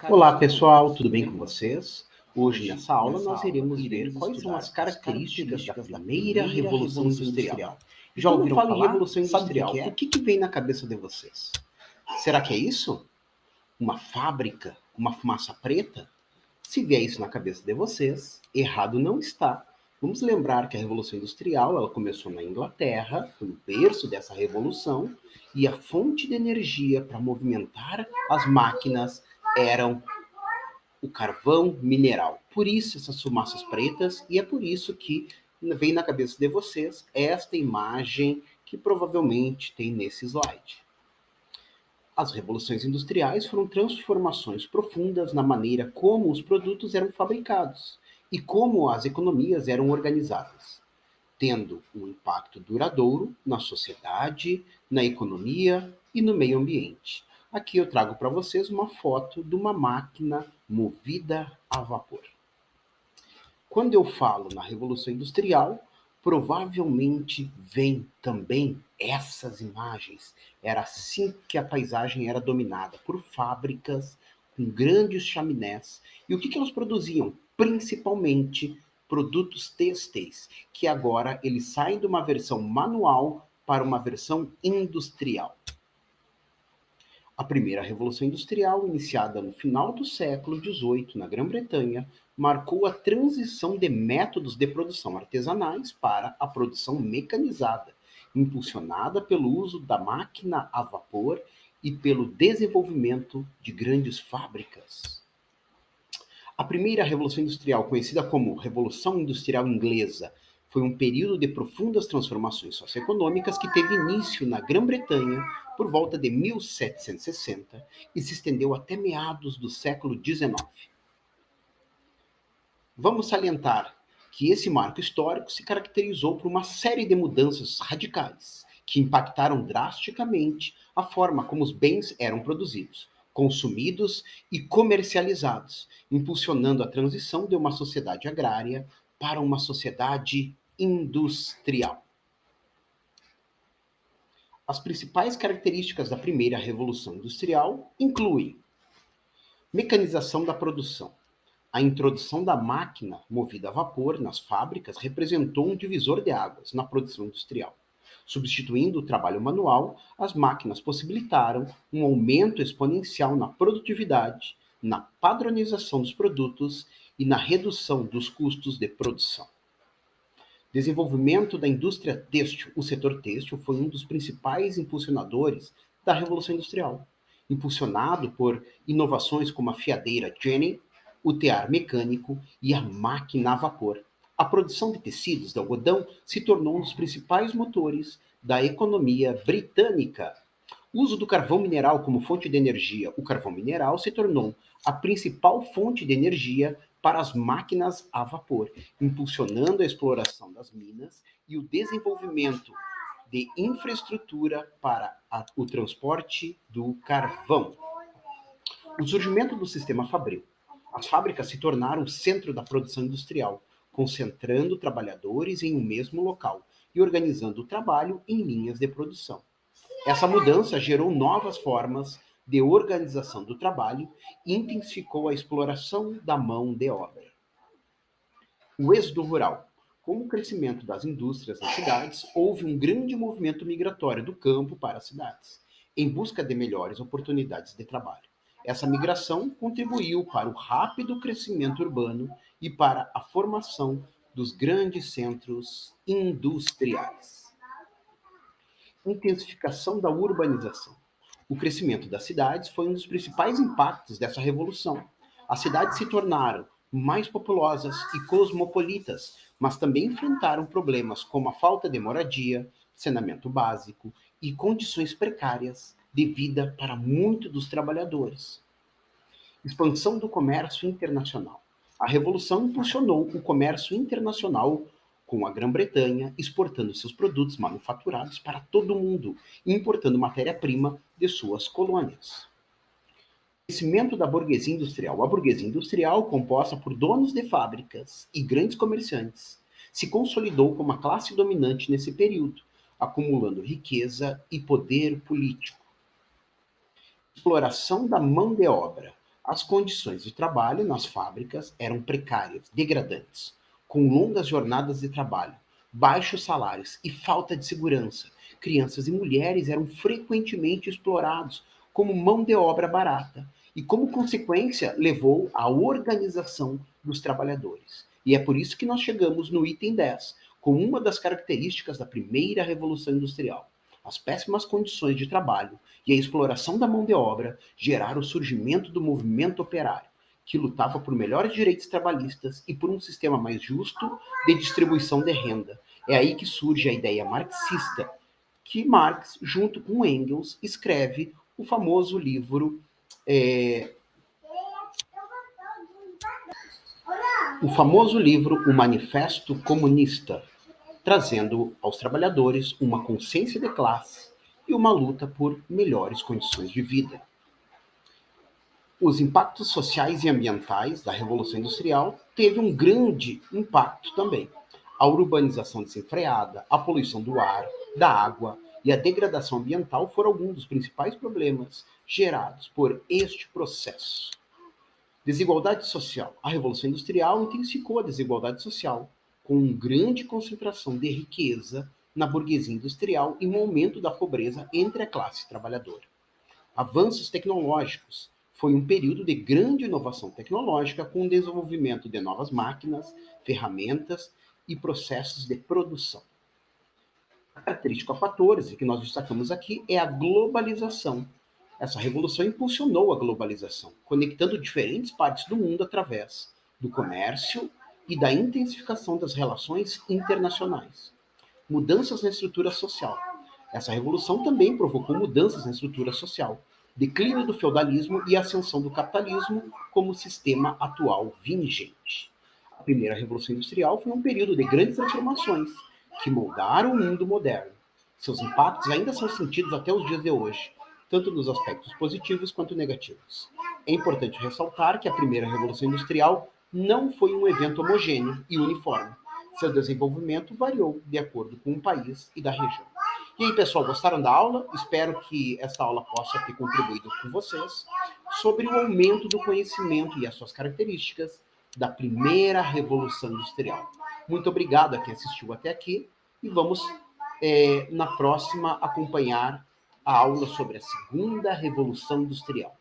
Olá pessoal, tudo bem com vocês? Hoje nessa aula nós iremos ver quais são as características da primeira Revolução Industrial. Já ouviram falar em Revolução Industrial? O que vem na cabeça de vocês? Será que é isso? Uma fábrica? Uma fumaça preta? Se vier isso na cabeça de vocês, errado não está. Vamos lembrar que a Revolução Industrial ela começou na Inglaterra, foi o berço dessa revolução, e a fonte de energia para movimentar as máquinas eram o carvão mineral. Por isso essas fumaças pretas, e é por isso que vem na cabeça de vocês esta imagem que provavelmente tem nesse slide. As revoluções industriais foram transformações profundas na maneira como os produtos eram fabricados e como as economias eram organizadas, tendo um impacto duradouro na sociedade, na economia e no meio ambiente. Aqui eu trago para vocês uma foto de uma máquina movida a vapor. Quando eu falo na Revolução Industrial, provavelmente vem também essas imagens. Era assim que a paisagem era dominada, por fábricas com grandes chaminés. E o que elas produziam? Principalmente produtos têxteis, que agora eles saem de uma versão manual para uma versão industrial. A primeira Revolução Industrial, iniciada no final do século XVIII na Grã-Bretanha, marcou a transição de métodos de produção artesanais para a produção mecanizada, impulsionada pelo uso da máquina a vapor e pelo desenvolvimento de grandes fábricas. A primeira Revolução Industrial, conhecida como Revolução Industrial Inglesa, foi um período de profundas transformações socioeconômicas que teve início na Grã-Bretanha por volta de 1760 e se estendeu até meados do século XIX. Vamos salientar que esse marco histórico se caracterizou por uma série de mudanças radicais que impactaram drasticamente a forma como os bens eram produzidos, consumidos e comercializados, impulsionando a transição de uma sociedade agrária para uma sociedade industrial. As principais características da primeira Revolução Industrial incluem mecanização da produção. A introdução da máquina movida a vapor nas fábricas representou um divisor de águas na produção industrial. Substituindo o trabalho manual, as máquinas possibilitaram um aumento exponencial na produtividade, na padronização dos produtos e na redução dos custos de produção. Desenvolvimento da indústria têxtil. O setor têxtil foi um dos principais impulsionadores da Revolução Industrial, impulsionado por inovações como a fiadeira Jenny, o tear mecânico e a máquina a vapor. A produção de tecidos de algodão se tornou um dos principais motores da economia britânica. O uso do carvão mineral como fonte de energia. O carvão mineral se tornou a principal fonte de energia para as máquinas a vapor, impulsionando a exploração das minas e o desenvolvimento de infraestrutura para o transporte do carvão. O surgimento do sistema fabril. As fábricas se tornaram o centro da produção industrial, concentrando trabalhadores em um mesmo local e organizando o trabalho em linhas de produção. Essa mudança gerou novas formas de organização do trabalho e intensificou a exploração da mão de obra. O êxodo rural. Com o crescimento das indústrias nas cidades, houve um grande movimento migratório do campo para as cidades, em busca de melhores oportunidades de trabalho. Essa migração contribuiu para o rápido crescimento urbano e para a formação dos grandes centros industriais. Intensificação da urbanização. O crescimento das cidades foi um dos principais impactos dessa revolução. As cidades se tornaram mais populosas e cosmopolitas, mas também enfrentaram problemas como a falta de moradia, saneamento básico e condições precárias de vida para muitos dos trabalhadores. Expansão do comércio internacional. A revolução impulsionou o comércio internacional com a Grã-Bretanha exportando seus produtos manufaturados para todo o mundo e importando matéria-prima de suas colônias. Crescimento da burguesia industrial. A burguesia industrial, composta por donos de fábricas e grandes comerciantes, se consolidou como a classe dominante nesse período, acumulando riqueza e poder político. Exploração da mão de obra. As condições de trabalho nas fábricas eram precárias, degradantes, com longas jornadas de trabalho, baixos salários e falta de segurança. Crianças e mulheres eram frequentemente explorados como mão de obra barata e, como consequência, levou à organização dos trabalhadores. E é por isso que nós chegamos no item 10, com uma das características da primeira Revolução Industrial. As péssimas condições de trabalho e a exploração da mão de obra geraram o surgimento do movimento operário, que lutava por melhores direitos trabalhistas e por um sistema mais justo de distribuição de renda. É aí que surge a ideia marxista, que Marx, junto com Engels, escreve o famoso livro O Manifesto Comunista, trazendo aos trabalhadores uma consciência de classe e uma luta por melhores condições de vida. Os impactos sociais e ambientais da Revolução Industrial teve um grande impacto também. A urbanização desenfreada, a poluição do ar, da água e a degradação ambiental foram alguns dos principais problemas gerados por este processo. Desigualdade social. A Revolução Industrial intensificou a desigualdade social, com uma grande concentração de riqueza na burguesia industrial e um aumento da pobreza entre a classe trabalhadora. Avanços tecnológicos. Foi um período de grande inovação tecnológica com o desenvolvimento de novas máquinas, ferramentas e processos de produção. A característica 14 que nós destacamos aqui é a globalização. Essa revolução impulsionou a globalização, conectando diferentes partes do mundo através do comércio e da intensificação das relações internacionais. Mudanças na estrutura social. Essa revolução também provocou mudanças na estrutura social, declínio do feudalismo e ascensão do capitalismo como sistema atual vigente. A primeira revolução industrial foi um período de grandes transformações que moldaram o mundo moderno. Seus impactos ainda são sentidos até os dias de hoje, tanto nos aspectos positivos quanto negativos. É importante ressaltar que a primeira revolução industrial não foi um evento homogêneo e uniforme. Seu desenvolvimento variou de acordo com o país e da região. E aí, pessoal, gostaram da aula? Espero que esta aula possa ter contribuído com vocês sobre o aumento do conhecimento e as suas características da primeira Revolução Industrial. Muito obrigado a quem assistiu até aqui e vamos, na próxima, acompanhar a aula sobre a segunda Revolução Industrial.